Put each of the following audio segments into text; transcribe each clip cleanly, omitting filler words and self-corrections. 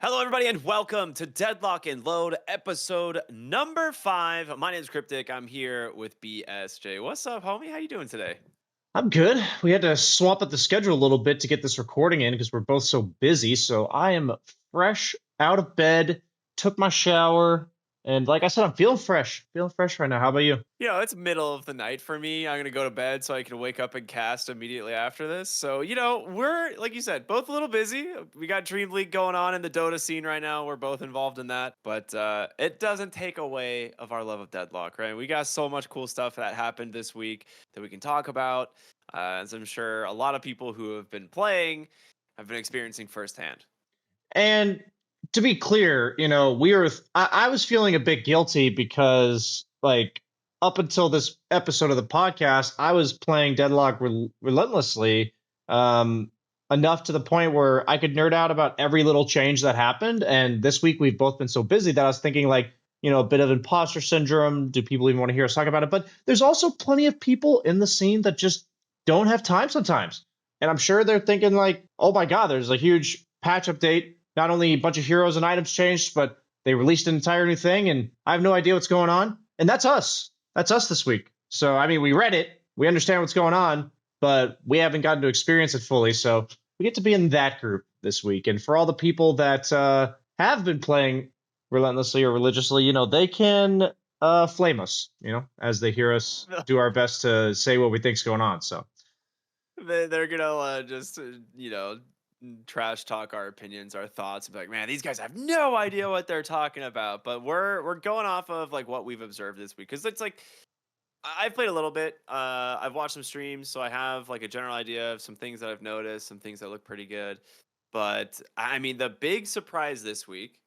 Hello, everybody, and welcome to Deadlock and Load, episode number 5. My name is Cryptic. I'm here with BSJ. What's up, homie? How you doing today? I'm good. We had to swap up the schedule a little bit to get this recording in because we're both so busy. So I am fresh out of bed, took my shower, and like I said, I'm feeling fresh right now. How about you? It's middle of the night for me. I'm gonna go to bed so I can wake up and cast immediately after this. So, we're like you said, both a little busy. We got Dream League going on in the Dota scene right now. We're both involved in that, but it doesn't take away of our love of Deadlock, right? We got so much cool stuff that happened this week that we can talk about, as I'm sure a lot of people who have been playing have been experiencing firsthand. And to be clear, I was feeling a bit guilty because like up until this episode of the podcast, I was playing Deadlock relentlessly, um, enough to the point where I could nerd out about every little change that happened. And this week we've both been so busy that I was thinking like, a bit of imposter syndrome. Do people even want to hear us talk about it? But there's also plenty of people in the scene that just don't have time sometimes. And I'm sure they're thinking like, oh my God, there's a huge patch update. Not only a bunch of heroes and items changed, but they released an entire new thing, and I have no idea what's going on. And that's us. That's us this week. So I mean, we read it, we understand what's going on, but we haven't gotten to experience it fully. So we get to be in that group this week. And for all the people that have been playing relentlessly or religiously, they can flame us, as they hear us do our best to say what we think's going on. So They're gonna just trash talk our opinions, our thoughts, and be like, man, these guys have no idea what they're talking about. But we're going off of like what we've observed this week because it's like I've played a little bit. I've watched some streams, so I have like a general idea of some things that I've noticed, some things that look pretty good. But I mean, the big surprise this week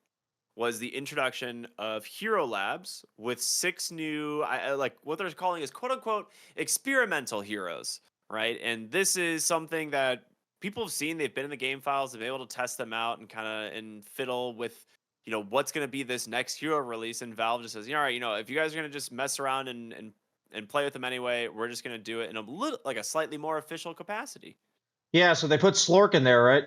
was the introduction of Hero Labs with 6 new, like what they're calling is quote unquote experimental heroes, right? And this is something that people have seen. They've been in the game files, they've been able to test them out and kind of and fiddle with, what's going to be this next hero release. And Valve just says, all right, if you guys are going to just mess around and play with them anyway, we're just going to do it in a little like a slightly more official capacity. yeah, so they put Slork in there, right?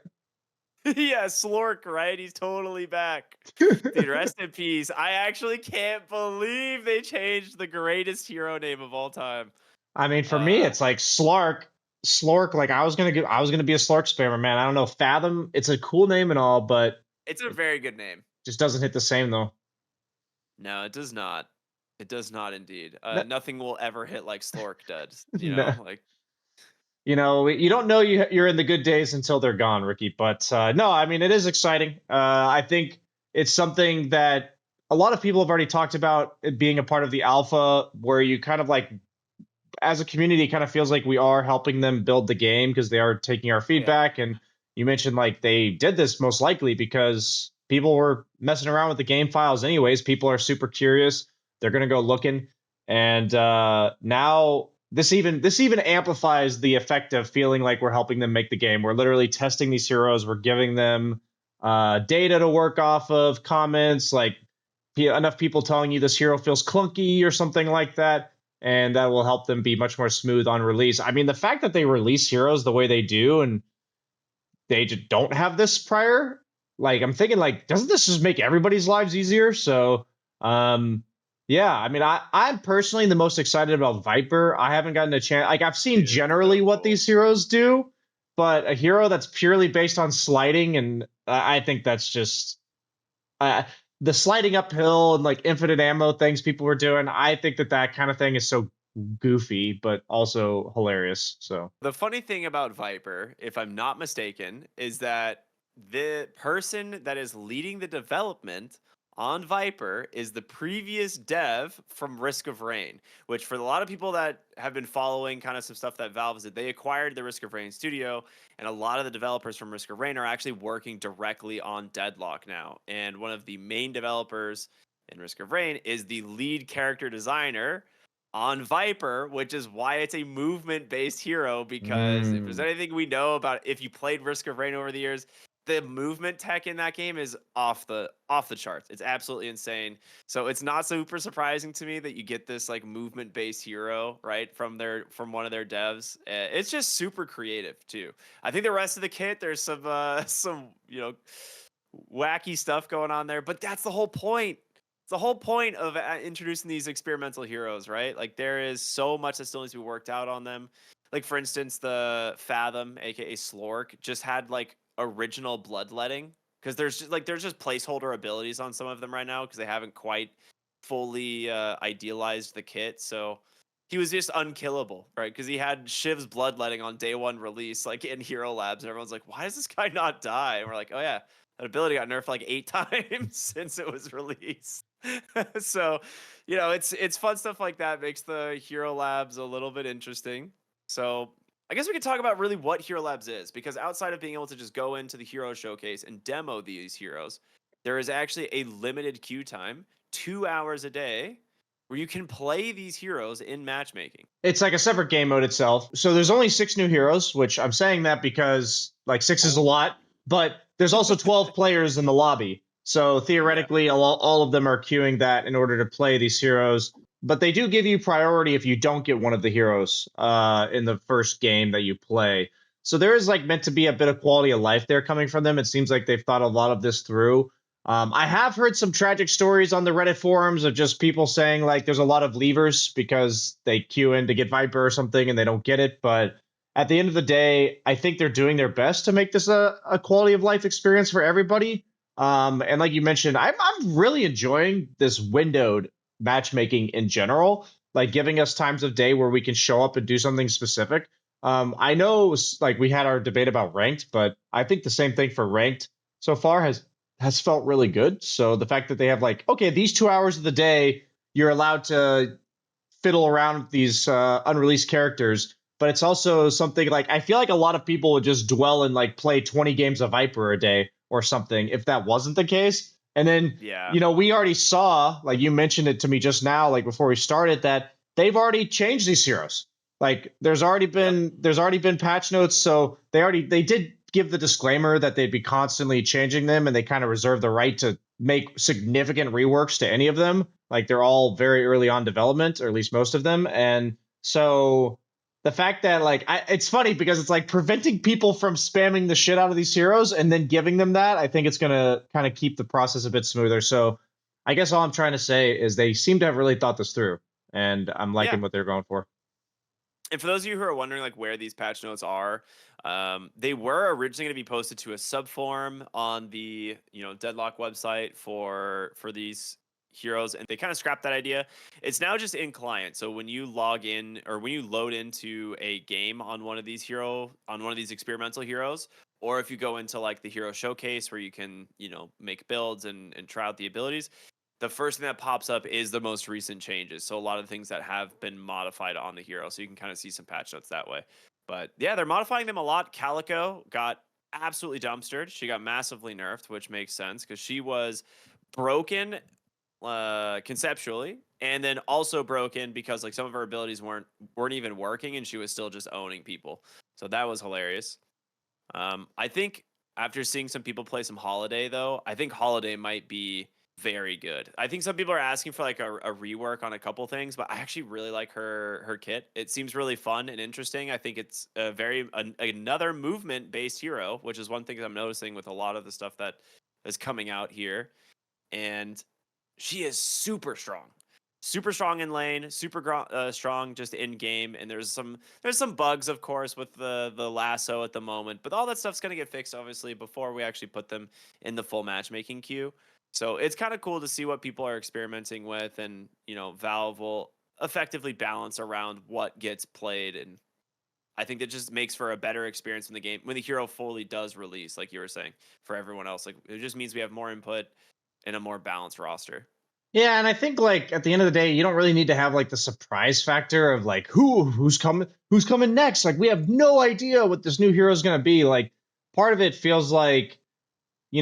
Yeah, Slork, right? He's totally back. Dude, rest in peace. I actually can't believe they changed the greatest hero name of all time. I mean, for me, Uh, it's like Slork. Like I was gonna be a Slork spammer, man. I don't know, Fathom. It's a cool name and all, but it's a it very good name. just doesn't hit the same though. No, it does not. It does not indeed. No, Nothing will ever hit like Slork does, no, Like you don't know you're in the good days until they're gone, Ricky. But no, I mean, it is exciting. I think it's something that a lot of people have already talked about it being a part of the alpha, where you kind of like as a community kind of feels like we are helping them build the game because they are taking our yeah. feedback. And you mentioned like they did this most likely because people were messing around with the game files anyways. People are super curious. They're gonna go looking. And now this even amplifies the effect of feeling like we're helping them make the game. We're literally testing these heroes. We're giving them data to work off of, comments like enough people telling you this hero feels clunky or something like that, and that will help them be much more smooth on release. I mean, the fact that they release heroes the way they do and they just don't have this prior, like I'm thinking like, doesn't this just make everybody's lives easier? So um yeah, I mean, I'm personally the most excited about Viper. I haven't gotten a chance, like I've seen Dude, generally so what cool. these heroes do, but a hero that's purely based on sliding, and I think that's just uh, the sliding uphill and like infinite ammo things people were doing. I think that kind of thing is so goofy, but also hilarious. So The funny thing about Viper, if I'm not mistaken, is that the person that is leading the development on Viper is the previous dev from Risk of Rain, which for a lot of people that have been following kind of some stuff that Valve did, they acquired the Risk of Rain studio, and a lot of the developers from Risk of Rain are actually working directly on Deadlock now. And one of the main developers in Risk of Rain is the lead character designer on Viper, which is why it's a movement based hero. Because if there's mm. anything we know about if you played Risk of Rain over the years, the movement tech in that game is off the charts. It's absolutely insane. So it's not super surprising to me that you get this like movement based hero right from one of their devs. It's just super creative too. I think the rest of the kit there's some some wacky stuff going on there. But that's the whole point. It's the whole point of introducing these experimental heroes, right? Like there is so much that still needs to be worked out on them. Like for instance, the Fathom, aka Slork, just had like original bloodletting because there's just placeholder abilities on some of them right now because they haven't quite fully idealized the kit. So he was just unkillable, right? Because he had Shiv's bloodletting on day one release, like in Hero Labs, and everyone's like, "Why does this guy not die?" And we're like, "Oh yeah, that ability got nerfed like 8 times since it was released." So, it's fun stuff like that makes the Hero Labs a little bit interesting. So, I guess we could talk about really what Hero Labs is, because outside of being able to just go into the hero showcase and demo these heroes, there is actually a limited queue time, 2 hours a day, where you can play these heroes in matchmaking. It's like a separate game mode itself. So there's only 6 new heroes, which I'm saying that because like 6 is a Only. lot, but there's also 12 players in the lobby. So Yeah. theoretically, all of them are queuing that in order to play these heroes. But they do give you priority if you don't get one of the heroes in the first game that you play. So there is like meant to be a bit of quality of life there coming from them. It seems like they've thought a lot of this through. I have heard some tragic stories on the Reddit forums of just people saying like there's a lot of levers because they queue in to get Viper or something and they don't get it. But at the end of the day, I think they're doing their best to make this a quality of life experience for everybody. And like you mentioned, I'm really enjoying this windowed matchmaking in general, like giving us times of day where we can show up and do something specific. I know like we had our debate about ranked, but I think the same thing for ranked so far has felt really good. So the fact that they have like, okay, these 2 hours of the day, you're allowed to fiddle around with these unreleased characters, but it's also something like I feel like a lot of people would just dwell and like play 20 games of Viper a day or something if that wasn't the case. And then, Yeah. we already saw, like you mentioned it to me just now, like before we started, that they've already changed these heroes. Like Yep. there's already been patch notes, so they did give the disclaimer that they'd be constantly changing them, and they kind of reserve the right to make significant reworks to any of them. Like they're all very early on development, or at least most of them. And so the fact that like it's funny because it's like preventing people from spamming the shit out of these heroes and then giving them that, I think it's gonna kind of keep the process a bit smoother. So I guess all I'm trying to say is they seem to have really thought this through, and I'm Yeah. liking what they're going for. And for those of you who are wondering like where these patch notes are, they were originally going to be posted to a subforum on the Deadlock website for these heroes, and they kind of scrapped that idea. It's now just in client. So when you log in or when you load into a game on one of these experimental heroes, or if you go into like the hero showcase where you can make builds and try out the abilities, the first thing that pops up is the most recent changes. So a lot of the things that have been modified on the hero. So you can kind of see some patch notes that way. But yeah, they're modifying them a lot. Calico got absolutely dumpstered. She got massively nerfed, which makes sense because she was broken conceptually, and then also broken because like some of her abilities weren't even working, and she was still just owning people. So that was hilarious. I think after seeing some people play some Holiday, though, I think Holiday might be very good. I think some people are asking for like a rework on a couple things, but I actually really like her kit. It seems really fun and interesting. I think it's another movement based hero, which is one thing I'm noticing with a lot of the stuff that is coming out here. And she is super strong in lane, strong just in game. And there's some bugs, of course, with the lasso at the moment, but all that stuff's gonna get fixed obviously before we actually put them in the full matchmaking queue. So it's kind of cool to see what people are experimenting with, and Valve will effectively balance around what gets played. And I think that just makes for a better experience in the game when the hero fully does release, like you were saying, for everyone else. Like it just means we have more input and a more balanced roster. Yeah, and I think like at the end of the day, you don't really need to have like the surprise factor of like who's coming next. Like we have no idea what this new hero is going to be. Like part of it feels like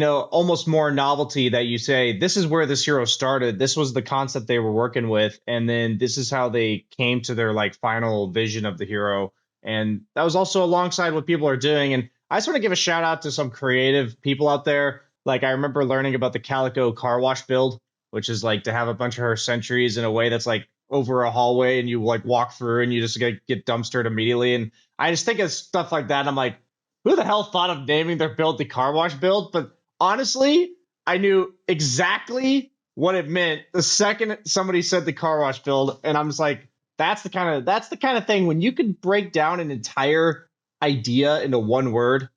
almost more novelty that you say this is where this hero started. This was the concept they were working with, and then this is how they came to their like final vision of the hero. And that was also alongside what people are doing. And I just want to give a shout out to some creative people out there. Like I remember learning about the Calico car wash build, which is like to have a bunch of her sentries in a way that's like over a hallway and you like walk through and you just get dumpstered immediately. And I just think of stuff like that. I'm like, who the hell thought of naming their build the car wash build? But honestly, I knew exactly what it meant the second somebody said the car wash build, and I'm just like, that's the kind of thing when you can break down an entire idea into one word.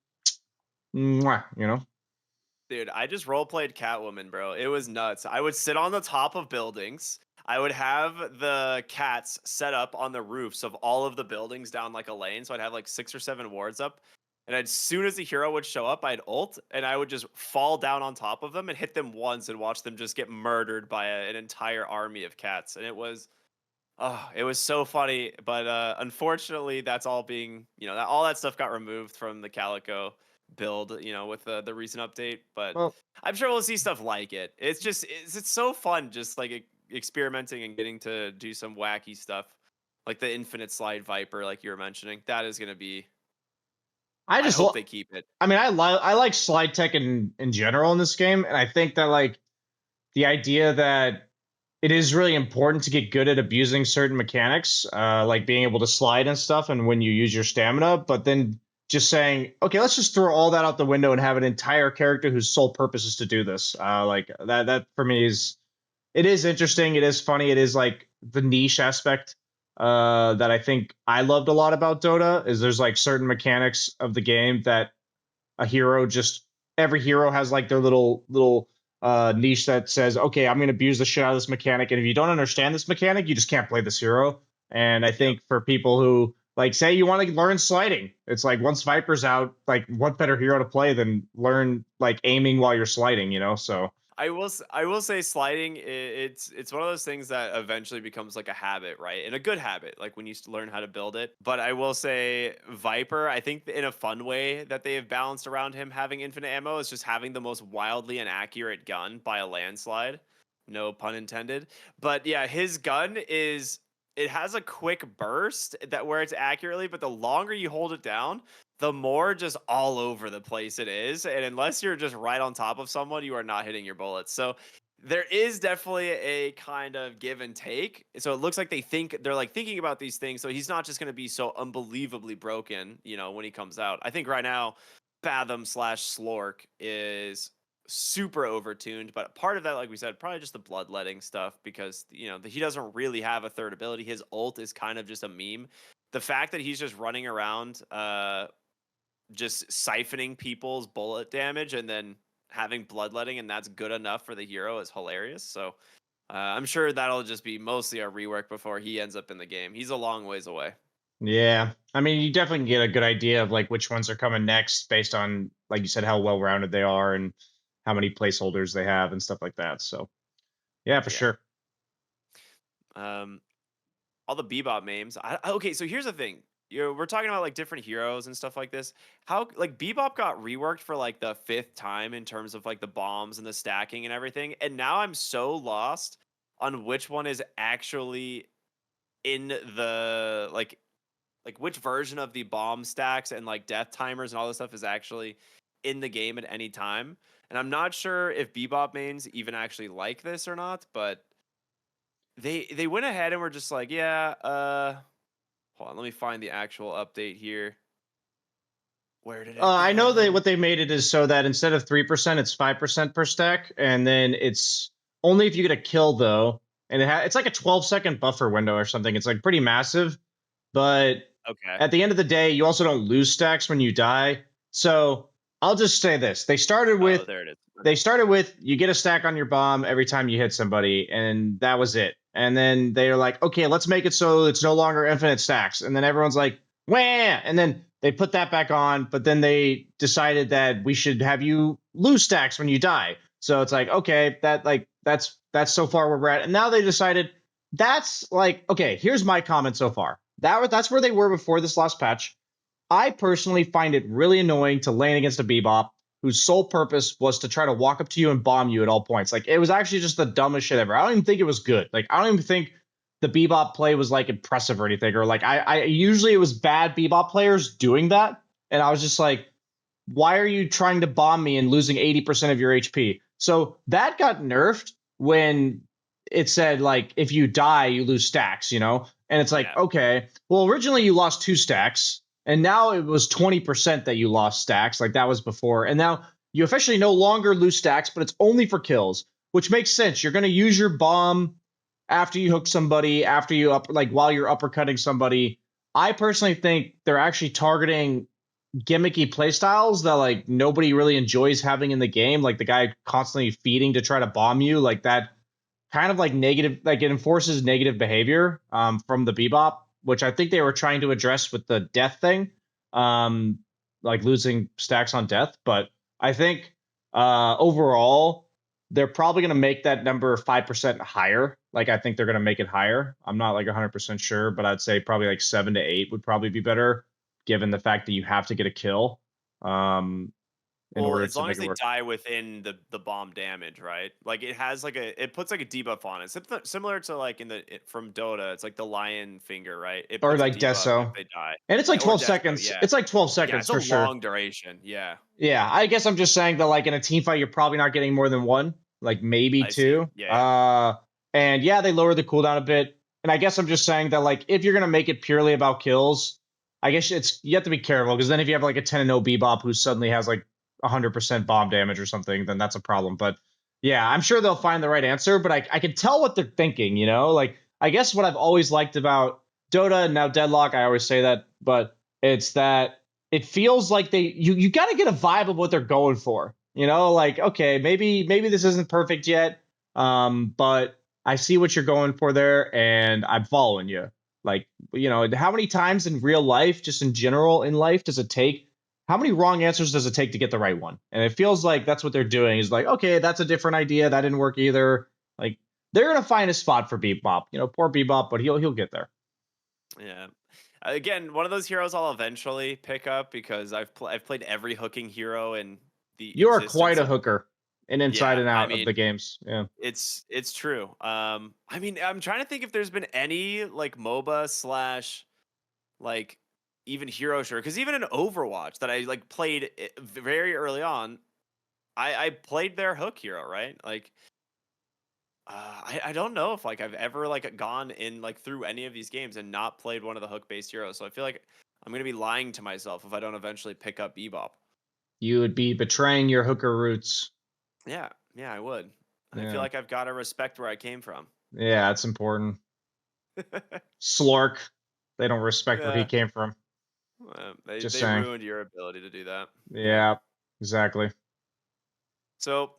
Mwah, you know. Dude, I just role played Catwoman, bro. It was nuts. I would sit on the top of buildings. I would have the cats set up on the roofs of all of the buildings down like a lane. So I'd have like 6 or 7 wards up. And as soon as the hero would show up, I'd ult and I would just fall down on top of them and hit them once and watch them just get murdered by an entire army of cats. And it was so funny. But unfortunately, that's all being, all that stuff got removed from the Calico build, with the recent update. But Well, I'm sure we'll see stuff like it. It's so fun just like experimenting and getting to do some wacky stuff like the infinite slide viper, like you were mentioning. That is going to be, I I just, hope they keep it. I mean, I like slide tech in general in this game, and I think that like the idea that it is really important to get good at abusing certain mechanics, like being able to slide and stuff, and when you use your stamina. But then just saying, okay, let's just throw all that out the window and have an entire character whose sole purpose is to do this. Like that. That for me is it is interesting. It is funny. It is like the niche aspect that I think I loved a lot about Dota. Is there's like certain mechanics of the game that a hero just every hero has like their little niche that says, okay, I'm going to abuse the shit out of this mechanic, and if you don't understand this mechanic, you just can't play this hero. And I Yep. think for people who like say you want to learn sliding, it's like once Viper's out, like what better hero to play than learn like aiming while you're sliding, you know? So I will say sliding it's one of those things that eventually becomes like a habit, right? And a good habit, like when you learn how to build it. But I will say Viper, I think in a fun way that they have balanced around him having infinite ammo is just having the most wildly inaccurate gun by a landslide. No pun intended. But yeah, his gun is it has a quick burst that where it's accurately, but the longer you hold it down, the more just all over the place it is. And unless you're just right on top of someone, you are not hitting your bullets. So there is definitely a kind of give and take. So it looks like they're like thinking about these things. So he's not just going to be so unbelievably broken, when he comes out. I think right now, Fathom/Slork is super overtuned, but part of that, like we said, probably just the bloodletting stuff because he doesn't really have a third ability. His ult is kind of just a meme. The fact that he's just running around just siphoning people's bullet damage and then having bloodletting, and that's good enough for the hero is hilarious. So I'm sure that'll just be mostly a rework before he ends up in the game. He's a long ways away. yeah, I mean, you definitely can get a good idea of like which ones are coming next based on, like you said, how well rounded they are and how many placeholders they have and stuff like that. So yeah, for Yeah. sure. Um, all the Bebop memes. Okay, so here's the thing. We're talking about like different heroes and stuff like this. How like Bebop got reworked for like the fifth time in terms of like the bombs and the stacking and everything, and now I'm so lost on which one is actually in the like which version of the bomb stacks and like death timers and all this stuff is actually in the game at any time. And I'm not sure if Bebop mains even actually like this or not, but they went ahead and were just like, yeah, hold on, let me find the actual update here. Where did it I know that go? what they made it is so that instead of 3%, it's 5% per stack, and then it's only if you get a kill though, and it's like a 12-second buffer window or something. It's like pretty massive, but Okay. at the end of the day, you also don't lose stacks when you die. So I'll just say this: Oh, there it is. they Okay. started with you get a stack on your bomb every time you hit somebody, and that was it. And then they're like, okay, let's make it so it's no longer infinite stacks. And then everyone's like, wah! And then they put that back on, but then they decided that we should have you lose stacks when you die. So it's like, okay, that's so far where we're at. And now they decided that's like, okay, here's my comment so far. That's where they were before this last patch. I personally find it really annoying to lane against a Bebop whose sole purpose was to try to walk up to you and bomb you at all points. Like, it was actually just the dumbest shit ever. I don't even think it was good. Like, I don't even think the Bebop play was like impressive or anything. Or like, I usually it was bad Bebop players doing that, and I was just like, why are you trying to bomb me and losing 80% of your HP? So that got nerfed when it said like if you die you lose stacks, you know? And it's like, Yeah. okay, well originally you lost 2 stacks and now it was 20% that you lost stacks, like that was before. And now you officially no longer lose stacks, but it's only for kills, which makes sense. You're going to use your bomb after you hook somebody, after you up, like while you're uppercutting somebody. I personally think they're actually targeting gimmicky playstyles that like nobody really enjoys having in the game, like the guy constantly feeding to try to bomb you, like that kind of like negative, like it enforces negative behavior from the Bebop, which I think they were trying to address with the death thing, um, like losing stacks on death. But I think overall, they're probably going to make that number 5% higher. Like I think they're going to make it higher. I'm not like 100% sure, but I'd say probably like 7 to 8 would probably be better, given the fact that you have to get a kill um, in Well, order as to long make as it they work. die within the bomb damage, right? Like it has like it puts like a debuff on it. Similar to like from Dota, it's like the lion finger, right? It Or puts a like debuff if Deso. they die. And it's Yeah, like or 12 Deso, seconds. yeah. It's like 12 Yeah, seconds it's a for sure. long duration. Yeah. Yeah, I guess I'm just saying that like in a team fight, you're probably not getting more than one, like maybe I see. two. Yeah, yeah. And yeah, they lowered the cooldown a bit. And I guess I'm just saying that like if you're gonna make it purely about kills, I guess it's you have to be careful because then if you have like a 10-0 Bebop who suddenly has like 100% bomb damage or something, then that's a problem. But yeah, I'm sure they'll find the right answer. But I can tell what they're thinking. You know, like I guess what I've always liked about Dota and now Deadlock, I always say that, but it's that it feels like you got to get a vibe of what they're going for. You know, like okay, maybe this isn't perfect yet, but I see what you're going for there, and I'm following you. Like you know, how many times in real life, just in general in life, does it take? How many wrong answers does it take to get the right one? And it feels like that's what they're doing. Is like, okay, that's a different idea. That didn't work either. Like they're gonna find a spot for Bebop. You know, poor Bebop, but he'll get there. Yeah. Again, one of those heroes I'll eventually pick up because I've played every hooking hero in the You are quite existence a of. hooker, in inside Yeah, and I out of the mean, games. Yeah. it's true. I mean, I'm trying to think if there's been any like MOBA slash like even hero shooter because even in Overwatch that I like played very early on, I played their hook hero, right? Like I don't know if like I've ever like gone in like through any of these games and not played one of the hook based heroes. So I feel like I'm gonna be lying to myself if I don't eventually pick up Bebop. You would be betraying your hooker roots. Yeah, yeah, I would. And I feel Yeah. like I've got to respect where I came from. Yeah, that's important. Slork. They don't respect where he Yeah, came from. Just they saying. ruined your ability to do that. Yeah. Yeah, exactly. So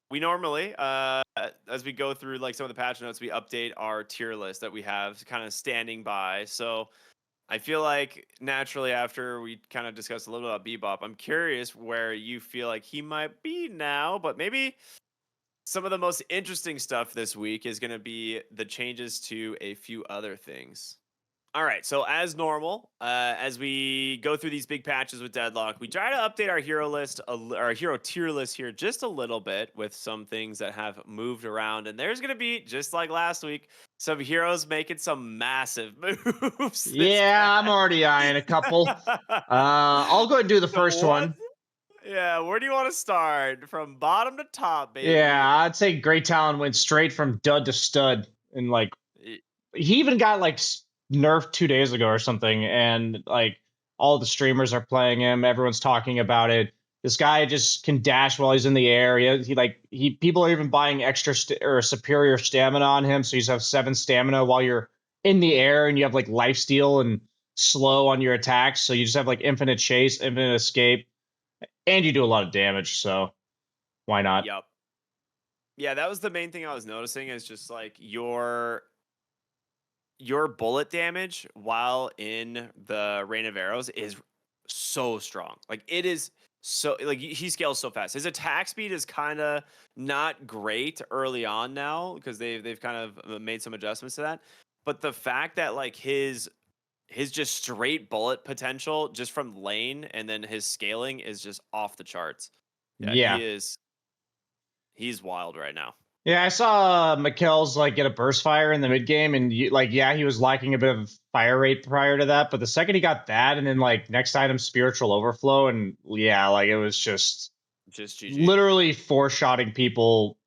we normally, as we go through like some of the patch notes, we update our tier list that we have kind of standing by. So I feel like naturally after we kind of discussed a little bit about Bebop, I'm curious where you feel like he might be now, but maybe some of the most interesting stuff this week is going to be the changes to a few other things. All right, so as normal, as we go through these big patches with Deadlock, we try to update our hero list, our hero tier list here just a little bit with some things that have moved around. And there's going to be, just like last week, some heroes making some massive moves this Yeah, I'm patch. already eyeing a couple. I'll go ahead and do the So first what? one. Yeah, where do you want to start? From bottom to top, Yeah, baby. I'd say Great Talon went straight from dud to stud, and like he even got like nerfed 2 days ago or something, and like all the streamers are playing him. Everyone's talking about it. This guy just can dash while he's in the air. He people are even buying extra or superior stamina on him, so you just have 7 stamina while you're in the air, and you have like life steal and slow on your attacks. So you just have like infinite chase, infinite escape, and you do a lot of damage. So why not? Yep. Yeah, that was the main thing I was noticing is just like your bullet damage while in the rain of arrows is so strong. Like it is so like he scales so fast. His attack speed is kind of not great early on now because they've kind of made some adjustments to that. But the fact that like his just straight bullet potential just from lane and then his scaling is just off the charts. Yeah, Yeah. he's wild right now. Yeah, I saw Mikkel's like get a burst fire in the mid game, and like, yeah, he was lacking a bit of fire rate prior to that. But the second he got that, and then like next item, spiritual overflow, and yeah, like it was just Just GG. literally four-shotting people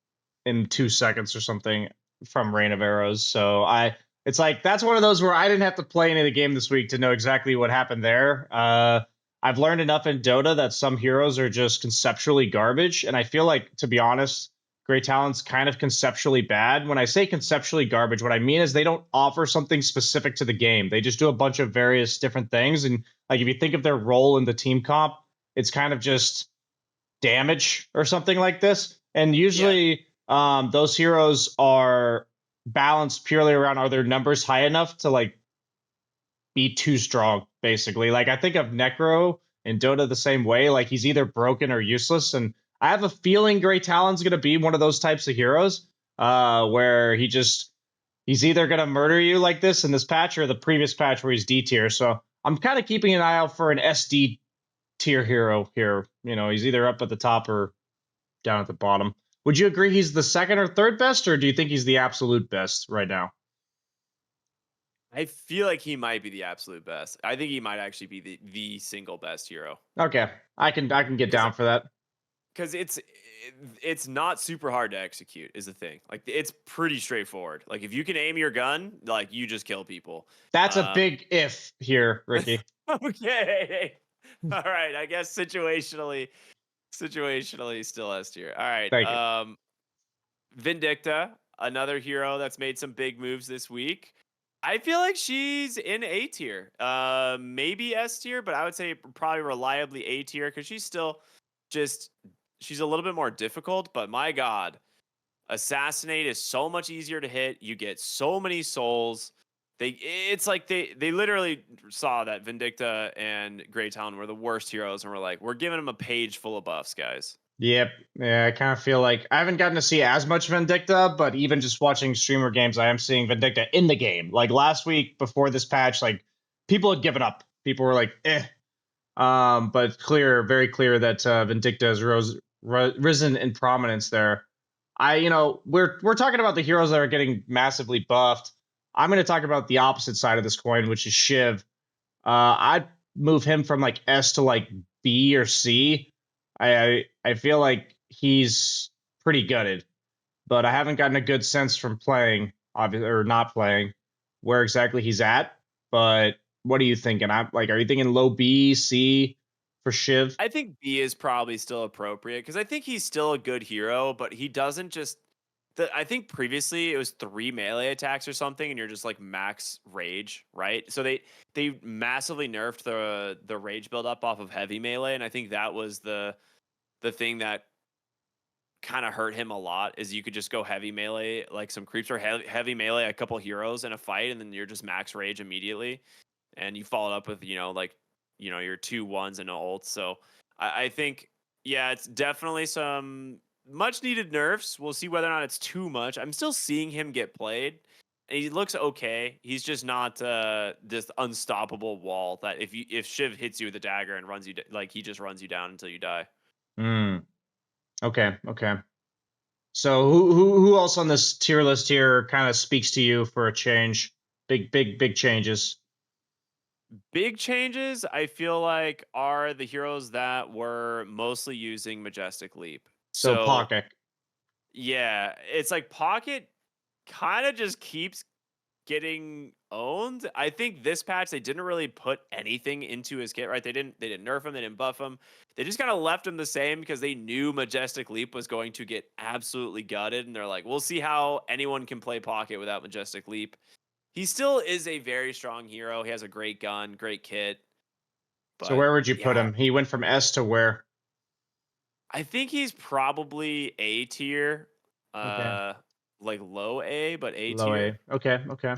in 2 seconds or something from Rain of Arrows. So it's like that's one of those where I didn't have to play any of the game this week to know exactly what happened there. I've learned enough in Dota that some heroes are just conceptually garbage. And I feel like, to be honest, Great Talent's kind of conceptually bad. When I say conceptually garbage, what I mean is they don't offer something specific to the game. They just do a bunch of various different things. And like if you think of their role in the team comp, it's kind of just damage or something like this. And Yeah. usually those heroes are balanced purely around, are their numbers high enough to like be too strong, basically. Like I think of Necro in Dota the same way. Like he's either broken or useless. And I have a feeling Grey Talon's gonna be one of those types of heroes, where he's either gonna murder you like this in this patch or the previous patch where he's D tier. So I'm kind of keeping an eye out for an SD tier hero here. You know, he's either up at the top or down at the bottom. Would you agree he's the second or third best, or do you think he's the absolute best right now? I feel like he might be the absolute best. I think he might actually be the single best hero. Okay, I can get Because down for that. it's not super hard to execute is the thing. Like it's pretty straightforward. Like if you can aim your gun, like you just kill people. That's a Um big if here, Ricky. okay. All right. I guess situationally still S tier. All right. Thank you. Vindicta, another hero that's made some big moves this week. I feel like she's in A tier. Maybe S tier, but I would say probably reliably A tier because she's still just she's a little bit more difficult, but my god, assassinate is so much easier to hit. You get so many souls. It's like they literally saw that Vindicta and Grey Talon were the worst heroes and were like, we're giving them a page full of buffs, guys. Yep. Yeah, I kind of feel like I haven't gotten to see as much Vindicta, but even just watching streamer games, I am seeing Vindicta in the game. Like last week before this patch, like people had given up. People were like, eh. But clear, very clear that Vindicta has risen in prominence there. We're talking about the heroes that are getting massively buffed. I'm going to talk about the opposite side of this coin, which is Shiv. I'd move him from like S to like B or C. I feel like he's pretty gutted, but I haven't gotten a good sense from playing, obviously, or not playing, where exactly he's at. But what are you thinking? I'm like, are you thinking low B, C for Shiv? I think B is probably still appropriate because I think he's still a good hero, but he doesn't just. I think previously it was 3 melee attacks or something, and you're just like max rage, right? So they massively nerfed the rage build up off of heavy melee, and I think that was the thing that kind of hurt him a lot is you could just go heavy melee, like some creeps or heavy melee a couple heroes in a fight, and then you're just max rage immediately, and you follow it up with your 2 1s and an ult. So I think yeah, it's definitely some much needed nerfs. We'll see whether or not it's too much. I'm still seeing him get played. And he looks okay. He's just not this unstoppable wall that if Shiv hits you with a dagger and runs you like he just runs you down until you die. Hmm. Okay. Okay. So who else on this tier list here kind of speaks to you for a change? Big changes. Big changes, I feel like, are the heroes that were mostly using Majestic Leap. So So, Pocket. yeah, it's like Pocket kind of just keeps getting owned. I think this patch they didn't really put anything into his kit, right? They didn't nerf him, they didn't buff him. They just kind of left him the same because they knew Majestic Leap was going to get absolutely gutted and they're like, "We'll see how anyone can play Pocket without Majestic Leap." He still is a very strong hero. He has a great gun, great kit, So but where would you put yeah, him? He went from S to where? I think he's probably A tier, Okay. uh, like low A, but A Low A. tier. Okay, okay.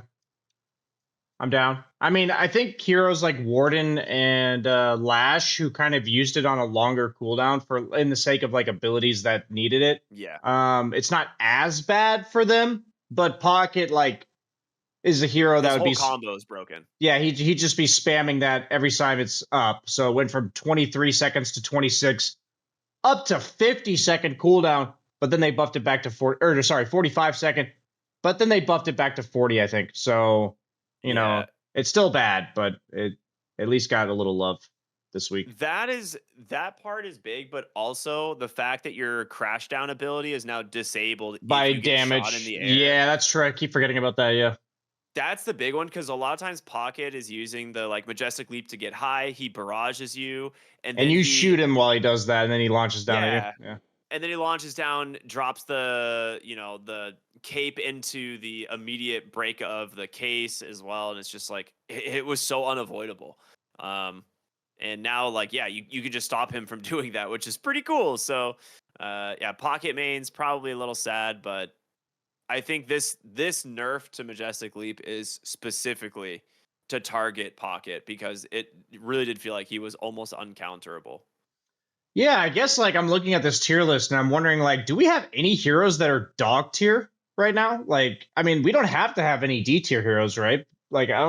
I'm down. I mean, I think heroes like Warden and Lash, who kind of used it on a longer cooldown for in the sake of like abilities that needed it. Yeah, It's not as bad for them, but Pocket like is a hero that his would whole be combo is broken. yeah, he'd just be spamming that every time it's up. So it went from 23 seconds to 26 up to 50-second cooldown, but then they buffed it back to 40 or sorry, 45-second, but then they buffed it back to 40, I think. So, you know, Yeah, it's still bad, but it at least got a little love this week. that part is big, but also the fact that your crash down ability is now disabled if By you get shot in damage. the air. Yeah, that's true. I keep forgetting about that. Yeah. That's the big one because a lot of times Pocket is using the like majestic leap to get high. He barrages you, and And then you he shoot him while he does that, and then he launches down at you. yeah, Yeah. and then he launches down, drops the the cape into the immediate break of the case as well, and it's just like it was so unavoidable. Um, and now like yeah, you can just stop him from doing that, which is pretty cool. So yeah, Pocket main's probably a little sad, but I think this nerf to Majestic Leap is specifically to target Pocket because it really did feel like he was almost uncounterable. Yeah, I guess like I'm looking at this tier list and I'm wondering like, do we have any heroes that are dog tier right now? Like, I mean, we don't have to have any D tier heroes, right? Like, I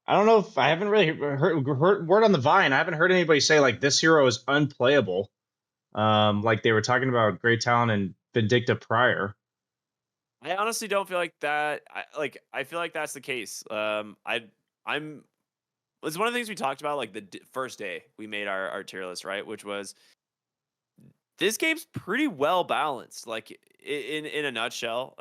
don't know if I haven't really heard word on the vine. I haven't heard anybody say like this hero is unplayable. Like they were talking about Great Talent and Vindicta prior. I honestly don't feel like that. I feel like that's the case. I'm it's one of the things we talked about like the first day we made our tier list, right? Which was this game's pretty well balanced, like in a nutshell.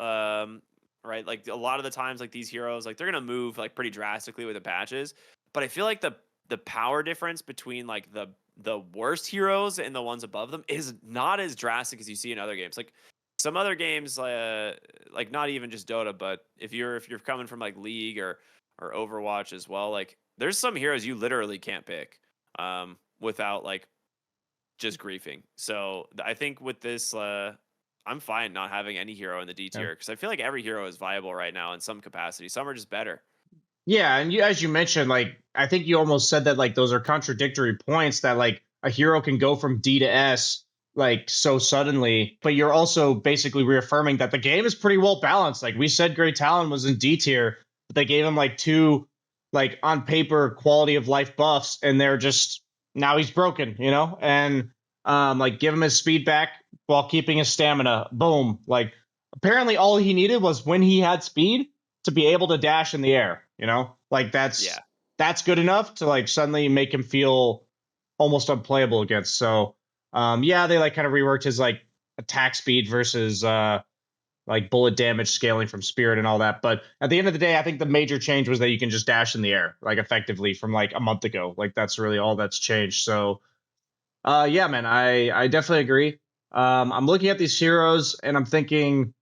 Right, like a lot of the times, like these heroes, like they're gonna move like pretty drastically with the patches, but I feel like the power difference between like the worst heroes and the ones above them is not as drastic as you see in other games. Like some other games, like not even just Dota, but if you're coming from like League or Overwatch as well, like there's some heroes you literally can't pick without like just griefing. So I think with this, I'm fine not having any hero in the D Yeah. tier because I feel like every hero is viable right now in some capacity. Some are just better. Yeah, and you, as you mentioned, like I think you almost said that like those are contradictory points that like a hero can go from D to S like so suddenly, but you're also basically reaffirming that the game is pretty well balanced. Like we said, Great Talon was in D tier, but they gave him like two like on paper quality of life buffs, and they're just now he's broken, you know, and like give him his speed back while keeping his stamina. Boom, like apparently all he needed was when he had speed to be able to dash in the air, you know? Like Yeah. that's good enough to like suddenly make him feel almost unplayable against. So yeah, they like kind of reworked his like attack speed versus like bullet damage scaling from spirit and all that. But at the end of the day, I think the major change was that you can just dash in the air like effectively from like a month ago. Like that's really all that's changed. So yeah, man, I definitely agree. I'm looking at these heroes and I'm thinking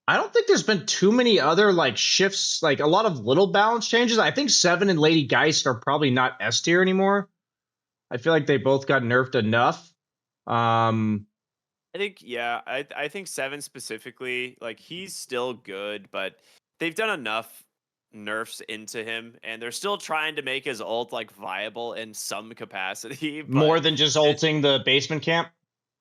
I don't think there's been too many other like shifts, like a lot of little balance changes. I think Seven and Lady Geist are probably not S tier anymore. I feel like they both got nerfed enough. Um, I think yeah, I think Seven specifically, like he's still good, but they've done enough nerfs into him and they're still trying to make his ult like viable in some capacity, more but than just it, ulting the basement camp.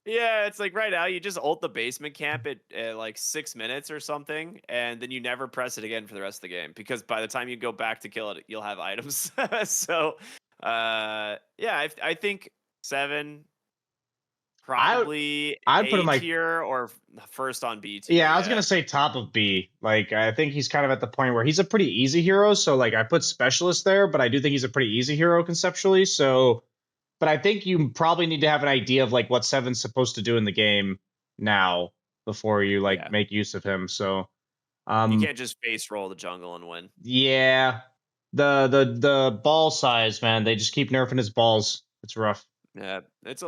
yeah, it's like right now you just ult the basement camp at like 6 minutes or something, and then you never press it again for the rest of the game because by the time you go back to kill it, you'll have items. So, yeah, I think Seven I probably I'd put him A like tier or first on B tier. yeah, I was Yeah, gonna say top of B. Like I think he's kind of at the point where he's a pretty easy hero. So like I put specialist there, but I do think he's a pretty easy hero conceptually. So but I think you probably need to have an idea of like what Seven's supposed to do in the game now before you like yeah. make use of him. So You um can't just face roll the jungle and win. yeah. The ball size, man, they just keep nerfing his balls. It's rough. Yeah, it's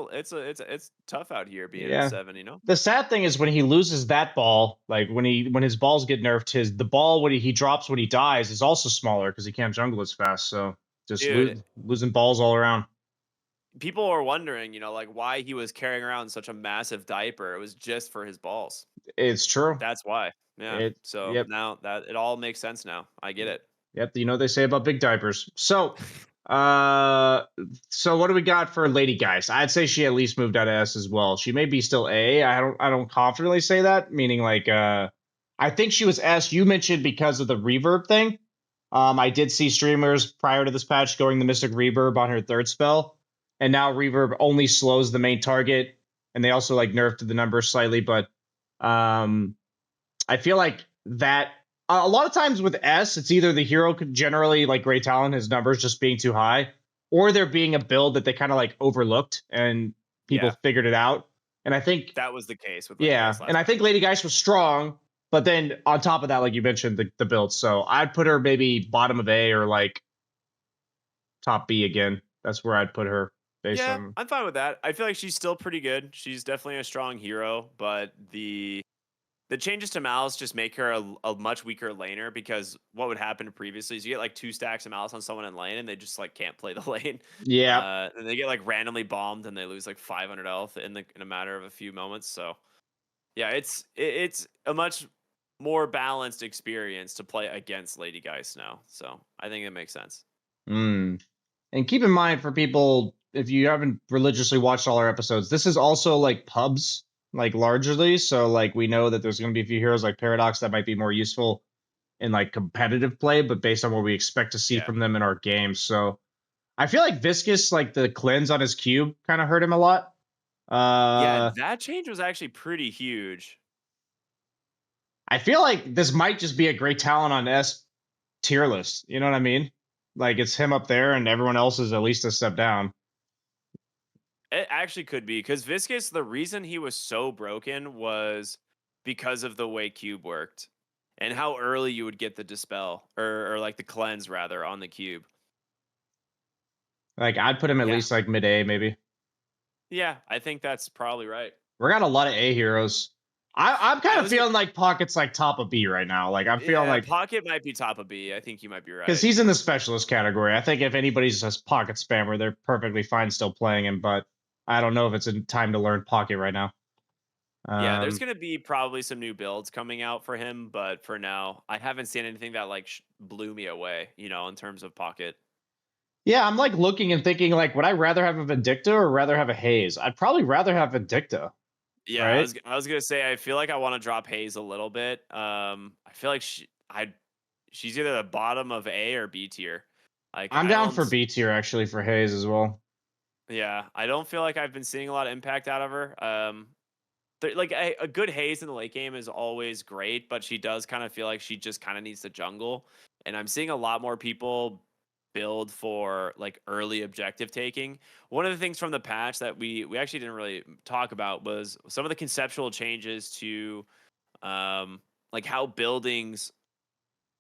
tough out here being a Yeah. seven. You know, The sad thing is when he loses that ball, like when his balls get nerfed, his the ball when he drops when he dies is also smaller because he can't jungle as fast. So just dude. losing balls all around. People were wondering, like why he was carrying around such a massive diaper. It was just for his balls. It's true. That's why. Yeah. It So yep. now that it all makes sense now. I get it. Yep, you know what they say about big diapers. Uh so what do we got for Lady Geist? I'd say she at least moved out of S as well. She may be still A. I don't confidently say that, meaning like I think she was S. You mentioned because of the reverb thing. I did see streamers prior to this patch going the Mystic Reverb on her third spell, and now Reverb only slows the main target, and they also like nerfed the numbers slightly, but um I feel like that a lot of times with S, it's either the hero could generally like Great Talon, his numbers just being too high, or there being a build that they kind of like overlooked and people Yeah. figured it out. And I think, That was the case with Lady yeah, Geist and last I patch. think Lady Geist was strong, But then on top of that, like you mentioned, the build. So I'd put her maybe bottom of A or like top B again. That's where I'd put her based Yeah, on. I'm fine with that. I feel like she's still pretty good. She's definitely a strong hero, but the changes to Malice just make her a much weaker laner because what would happen previously is you get like 2 stacks of Malice on someone in lane and they just like can't play the lane. Yeah. And they get like randomly bombed and they lose like 500 health in a matter of a few moments. So yeah, it's a much more balanced experience to play against Lady Geist now. So I think it makes sense. Mm. And keep in mind for people, if you haven't religiously watched all our episodes, this is also like pubs, like largely. So like we know that there's going to be a few heroes like Paradox that might be more useful in like competitive play, but based on what we expect to see Yeah. from them in our games. So I feel like Viscus, like the cleanse on his cube, kind of hurt him a lot. Yeah, Uh, that change was actually pretty huge. I feel like this might just be a great talent on S tier list. You know what I mean? Like it's him up there, and everyone else is at least a step down. It actually could be because Viscus, the reason he was so broken was because of the way Cube worked and how early you would get the dispel or like the cleanse rather on the cube. Like I'd put him at Yeah. least like mid A, maybe. Yeah, I think that's probably right. We got a lot of A heroes. I'm I kind of was feeling like Pocket's like top of B right now. Like I'm feeling yeah, like Pocket might be top of B. I think you might be because right. he's in the specialist category. I think if anybody's just Pocket spammer, they're perfectly fine still playing him. But I don't know if it's in time to learn Pocket right now. Yeah, there's Um, going to be probably some new builds coming out for him, but for now, I haven't seen anything that like blew me away, in terms of Pocket. yeah, I'm like looking and thinking like, would I rather have a Vindicta or rather have a Haze? I'd probably rather have Vindicta, Yeah, right? I was gonna say I feel like I want to drop Hayes a little bit. I feel like she's either the bottom of A or B tier. Like I'm I down don't for B tier actually for Haze as well. yeah, I don't feel like I've been seeing a lot of impact out of her. Like a good Hayes in the late game is always great, but she does kind of feel like she just kind of needs to jungle. And I'm seeing a lot more people build for like early objective taking. One of the things from the patch that we actually didn't really talk about was some of the conceptual changes to um like how buildings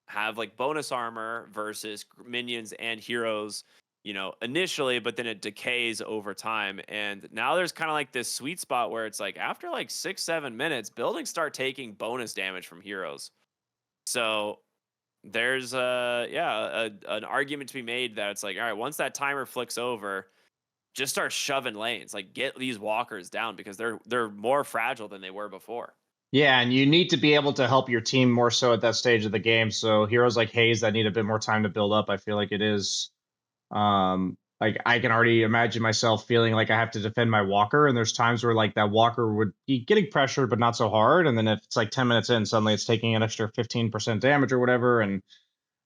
have like bonus armor versus minions and heroes, initially, but then it decays over time. And now there's kind of like this sweet spot where it's like after like 6, 7 minutes, buildings start taking bonus damage from heroes. So there's an argument to be made that it's like, all right, once that timer flicks over, just start shoving lanes, like get these walkers down because they're more fragile than they were before. Yeah, and you need to be able to help your team more so at that stage of the game. So heroes like Haze that need a bit more time to build up, I feel like it is. Like I can already imagine myself feeling like I have to defend my walker, and there's times where like that walker would be getting pressured, but not so hard. And then if it's like 10 minutes in, suddenly it's taking an extra 15% damage or whatever, and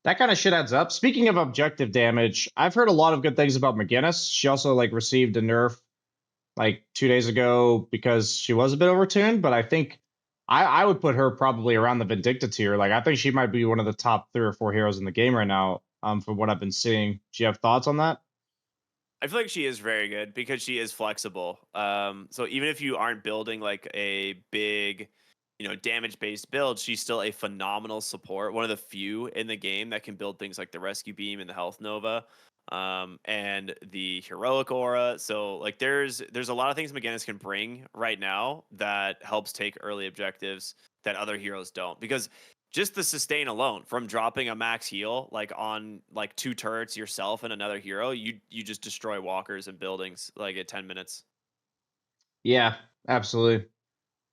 that kind of shit adds up. Speaking of objective damage, I've heard a lot of good things about McGinnis. She also like received a nerf like 2 days ago because she was a bit overtuned, but I think I would put her probably around the Vindicta tier. Like I think she might be one of the top 3 or 4 heroes in the game right now. From what I've been seeing, do you have thoughts on that? I feel like she is very good because she is flexible. So even if you aren't building like a big, damage based build, she's still a phenomenal support. One of the few in the game that can build things like the Rescue Beam and the Health Nova, and the Heroic Aura. So like there's a lot of things McGinnis can bring right now that helps take early objectives that other heroes don't. Because just the sustain alone from dropping a max heal like on like 2 turrets yourself and another hero, you just destroy walkers and buildings like at 10 minutes. Yeah, absolutely.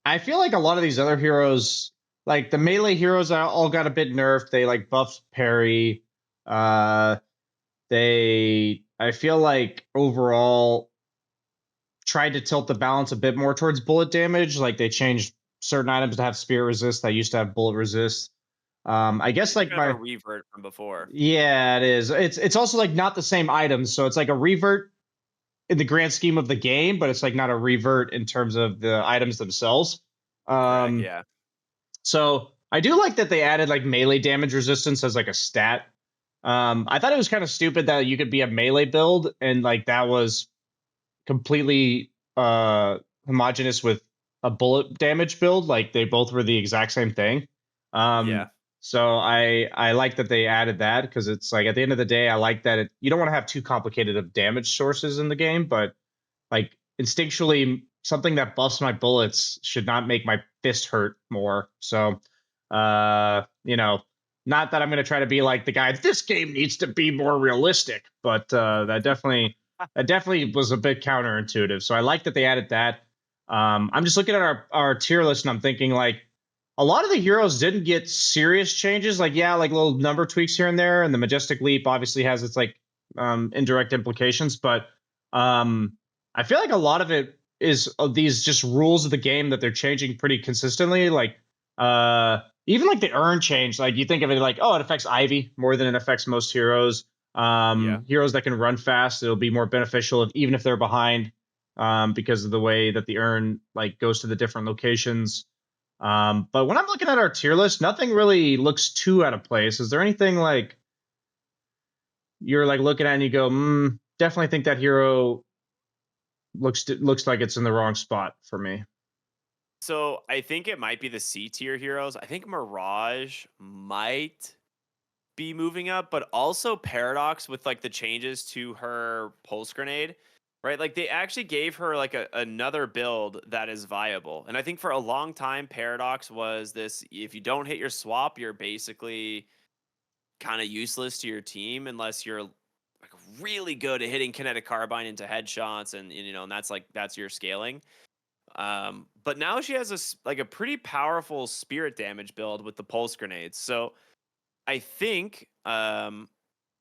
I feel like a lot of these other heroes, like the melee heroes, all got a bit nerfed. They like buffed parry. Uh, I feel like overall tried to tilt the balance a bit more towards bullet damage. Like they changed certain items to have spear resist that used to have bullet resist. I guess It's like kind of a my revert from before. yeah, it is. It's also like not the same items, so it's like a revert in the grand scheme of the game, but it's like not a revert in terms of the items themselves. Correct, Um, yeah. so I do like that they added like melee damage resistance as like a stat. I thought it was kind of stupid that you could be a melee build and like that was completely homogenous with a bullet damage build. Like they both were the exact same thing. Um, Yeah. so I like that they added that because it's like at the end of the day, I like that you don't want to have too complicated of damage sources in the game, but like instinctually, something that buffs my bullets should not make my fist hurt more. So, not that I'm going to try to be like the guy. This game needs to be more realistic, but that definitely was a bit counterintuitive. So I like that they added that. I'm just looking at our tier list and I'm thinking like a lot of the heroes didn't get serious changes. Like yeah, like little number tweaks here and there, and the Majestic Leap obviously has its like indirect implications, but um I feel like a lot of it is of these just rules of the game that they're changing pretty consistently. Like even like the earn change, like you think of it like, oh, it affects Ivy more than it affects most heroes. Yeah. Heroes that can run fast, it'll be more beneficial even if they're behind, because of the way that the earn like goes to the different locations. But when I'm looking at our tier list, nothing really looks too out of place. Is there anything like you're like looking at and you go, definitely think that hero looks like it's in the wrong spot for me. So I think it might be the C tier heroes. I think Mirage might be moving up, but also Paradox with like the changes to her pulse grenade, right? Like they actually gave her like another build that is viable. And I think for a long time, Paradox was this: if you don't hit your swap, you're basically kind of useless to your team unless you're like really good at hitting kinetic carbine into headshots and and that's your scaling. But now she has like a pretty powerful spirit damage build with the pulse grenades. So I think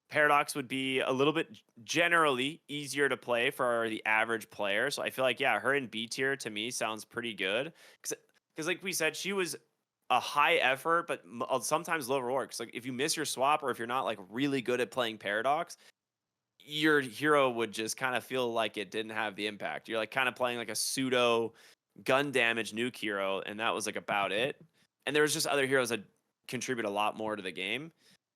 Paradox would be a little bit generally easier to play for the average player. So I feel like yeah, her in B tier to me sounds pretty good because like we said, she was a high effort but sometimes low reward. 'Cause, like if you miss your swap or if you're not like really good at playing Paradox, your hero would just kind of feel like it didn't have the impact. You're like kind of playing like a pseudo gun damage nuke hero, and that was like about it. And there was just other heroes that contribute a lot more to the game.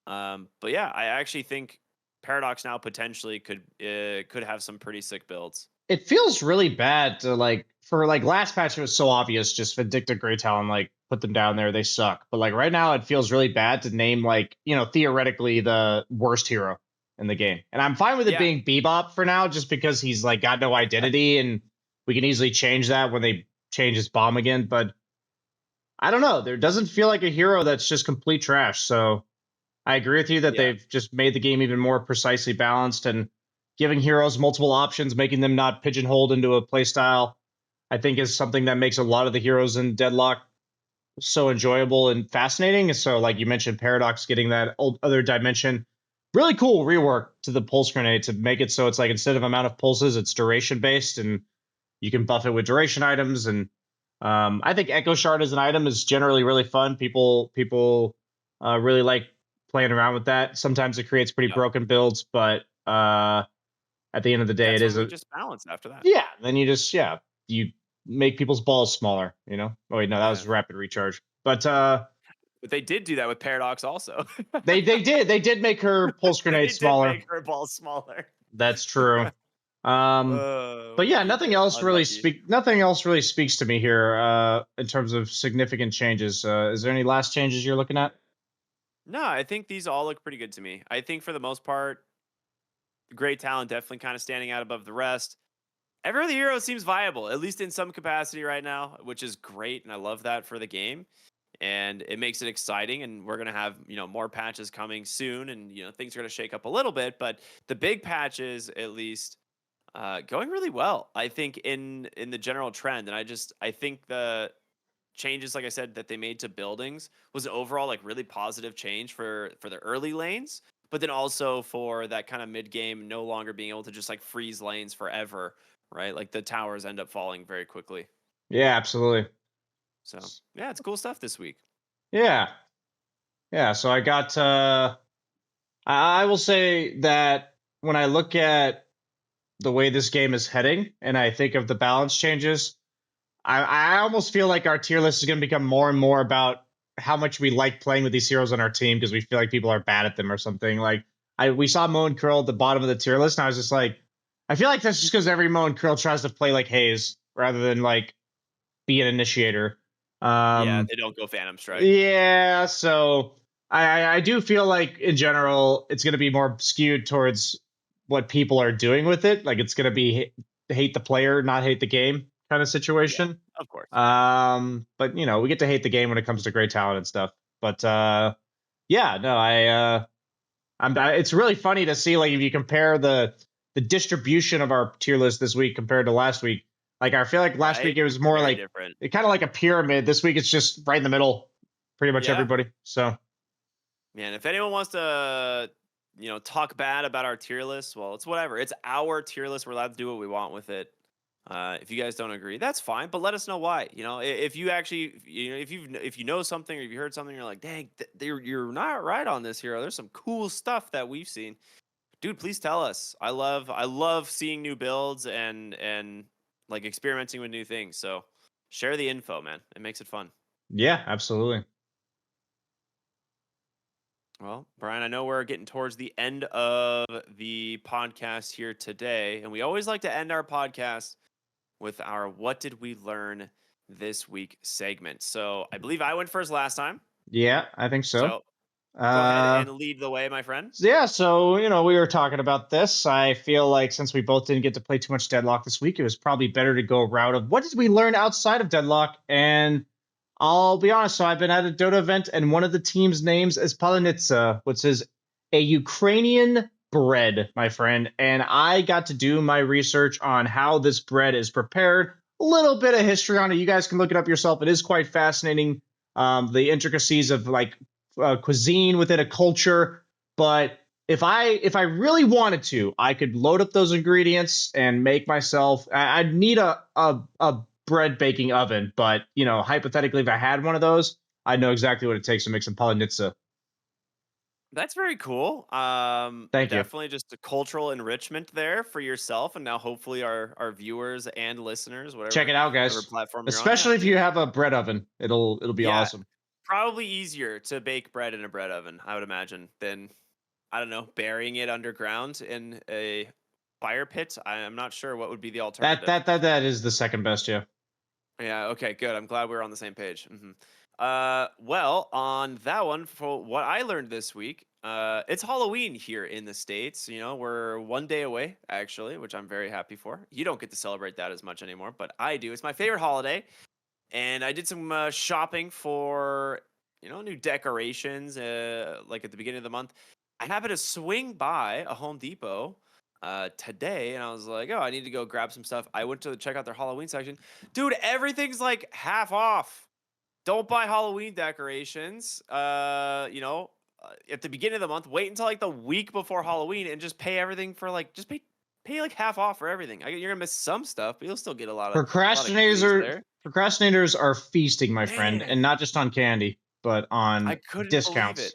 But yeah, I actually think Paradox now potentially could have some pretty sick builds. It feels really bad to like for like last patch it was so obvious just Vindicta Great Talon like put them down there, they suck. But like right now it feels really bad to name like, theoretically the worst hero in the game. And I'm fine with it Yeah, being Bebop for now just because he's like got no identity and we can easily change that when they change his bomb again, but I don't know. There doesn't feel like a hero that's just complete trash. So I agree with you that yeah, they've just made the game even more precisely balanced and giving heroes multiple options, making them not pigeonholed into a playstyle, I think is something that makes a lot of the heroes in Deadlock so enjoyable and fascinating. So, like you mentioned, Paradox getting that other dimension, really cool rework to the pulse grenade to make it so it's like instead of amount of pulses, it's duration based, and you can buff it with duration items. And I think Echo Shard as an item is generally really fun. People really like playing around with that. Sometimes it creates pretty yep. broken builds, but at the end of the day, it That's is when we a just balance after that. yeah. Then you make people's balls smaller. Oh wait, no, that Yeah, was rapid recharge. But but they did do that with Paradox also. they did make her pulse grenade They did smaller. make her ball smaller. That's true. Um, but What yeah, can you do? Unlucky. nothing else really speaks to me here in terms of significant changes. Is there any last changes you're looking at? No, I think these all look pretty good to me. I think for the most part, great talent definitely kind of standing out above the rest. Every other hero seems viable, at least in some capacity right now, which is great, and I love that for the game. And it makes it exciting, and we're gonna have more patches coming soon, and things are gonna shake up a little bit, but the big patches at least going really well. I think in the general trend, and I think the changes, like I said, that they made to buildings was an overall like really positive change for the early lanes, but then also for that kind of mid game no longer being able to just like freeze lanes forever, right? Like the towers end up falling very quickly. Yeah, absolutely. So yeah, it's cool stuff this week. Yeah, yeah. So I got. I will say that when I look at the way this game is heading, and I think of the balance changes, I almost feel like our tier list is going to become more and more about how much we like playing with these heroes on our team because we feel like people are bad at them or something. Like we saw Moan Curl at the bottom of the tier list, and I was just like, I feel like that's just because every Moan Curl tries to play like Hayes rather than like be an initiator. Yeah, Um, they don't go Phantom Strike. yeah, so I do feel like in general it's going to be more skewed towards what people are doing with it. Like it's going to be hate the player, not hate the game kind of Yeah, situation. of course. But you know, we get to hate the game when it comes to great talent and stuff. But yeah, no, it's really funny to see like if you compare the distribution of our tier list this week compared to last week. Like I feel like last week Right? it was more Very like different. it kind of like a pyramid. This week it's just right in the middle, pretty much Yeah. everybody. So Man, if anyone wants to, talk bad about our tier list, well, it's whatever. It's our tier list. We're allowed to do what we want with it. If you guys don't agree, that's fine. But let us know why. If you actually, if you know something or if you heard something, you're like, dang, you're not right on this hero. There's some cool stuff that we've seen, dude. Please tell us. I love seeing new builds and like experimenting with new things. So share the info, man. It makes it fun. yeah, absolutely. Well, Brian, I know we're getting towards the end of the podcast here today, and we always like to end our podcast with our What Did We Learn This Week segment. So I believe I went first last time. Yeah, I think so. So go ahead Uh, and lead the way, my friend. yeah, so you know, we were talking about this. I feel like since we both didn't get to play too much Deadlock this week, it was probably better to go a route of what did we learn outside of Deadlock. And I'll be honest, so I've been at a Dota event, and one of the team's names is Palanitsa, which is a Ukrainian bread, my friend. And I got to do my research on how this bread is prepared. A little bit of history on it. You guys can look it up yourself. It is quite fascinating. The intricacies of like cuisine within a culture. But if I really wanted to, I could load up those ingredients and make myself. I'd need a bread baking oven, but you know, hypothetically, if I had one of those, I know exactly what it takes to make some palanitsa. That's very cool. Thank you. Definitely just a cultural enrichment there for yourself, and now hopefully our viewers and listeners, Check whatever it out, whatever guys. platform you're on. Yeah, Especially if you dude. have a bread oven, it'll be Yeah, awesome. probably easier to bake bread in a bread oven, I would imagine, than I don't know, burying it underground in a fire pit. I'm not sure what would be the That alternative. that that that is the second best, yeah. Yeah, okay, good. I'm glad we're on the same page. Well, on that one, for what I learned this week, it's Halloween here in the States. We're one day away, actually, which I'm very happy for. You don't get to celebrate that as much anymore, but I do. It's my favorite holiday. And I did some shopping for, new decorations, like at the beginning of the month. I happened to swing by a Home Depot today, and I was like, "Oh, I need to go grab some stuff." I went to check out their Halloween section, dude. Everything's like half off. Don't buy Halloween decorations. At the beginning of the month, wait until like the week before Halloween, and just pay everything for like just pay like half off for everything. You're gonna miss some stuff, but you'll still get a lot of Procrastinators goodies are there. procrastinators are feasting, my friend, and Man, not just on candy, but I on couldn't believe it. discounts.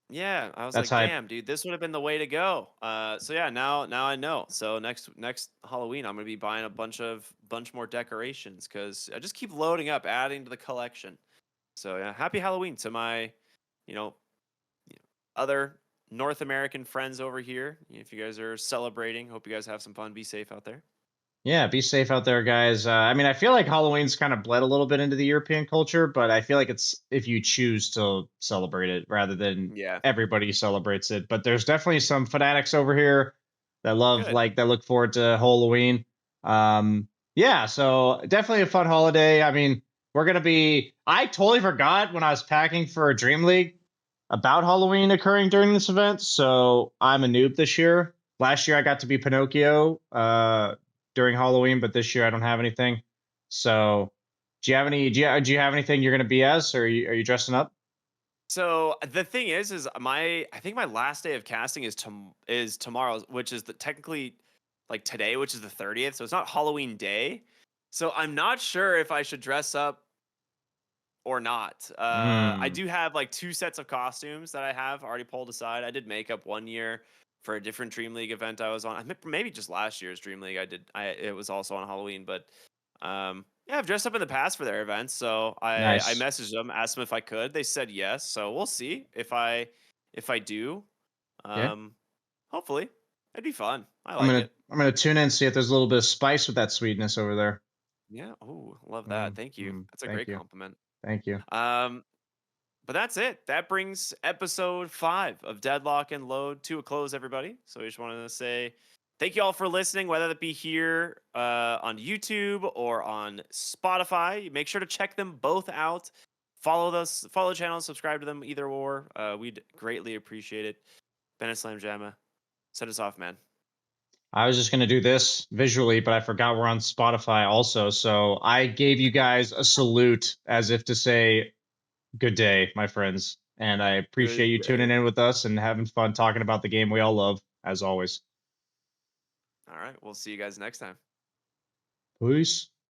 Yeah, I was That's like, hype. "Damn, dude, this would have been the way to go." So yeah, now I know. So next Halloween, I'm gonna be buying a bunch more decorations because I just keep loading up, adding to the collection. So yeah, happy Halloween to my, you know, other North American friends over here. If you guys are celebrating, hope you guys have some fun. Be safe out there. Yeah, be safe out there, guys. I mean, I feel like Halloween's kind of bled a little bit into the European culture, but I feel like it's if you choose to celebrate it rather than Yeah, everybody celebrates it. But there's definitely some fanatics over here that love, good. like, that look forward to Halloween. Yeah, so definitely a fun holiday. I mean, we're gonna be. I totally forgot when I was packing for a Dream League about Halloween occurring during this event, so I'm a noob this year. Last year I got to be Pinocchio. During Halloween, but this year I don't have anything. So, do you have anything you're gonna be as, or are you dressing up? So the thing is I think my last day of casting is tomorrow, which is technically like today, which is the 30th. So it's not Halloween day. So I'm not sure if I should dress up or not. I Hmm. do have like two sets of costumes that I have already pulled aside. I did makeup one year for a different Dream League event I was on. Maybe just last year's Dream League. It was also on Halloween, but yeah, I've dressed up in the past for their events. So I Nice. messaged them, asked them if I could. They said yes. So we'll see if I do. Yeah. Um, hopefully it'd be fun. I I'm like gonna it. I'm gonna tune in and see if there's a little bit of spice with that sweetness over there. Yeah. Oh, love that. Thank you. That's a Thank great you. compliment. Thank you. Um, but that's it. That brings episode 5 of Deadlock and Load to a close, everybody. So we just wanted to say thank you all for listening, whether that be here on YouTube or on Spotify. Make sure to check them both out. Follow the channel, subscribe to them, either or. We'd greatly appreciate it. Bennett Slam Jamma, set us off, man. I was just going to do this visually, but I forgot we're on Spotify also. So I gave you guys a salute as if to say, good day, my friends. And I appreciate Good you tuning day. in with us and having fun talking about the game we all love, as always. All right, we'll see you guys next time. Peace.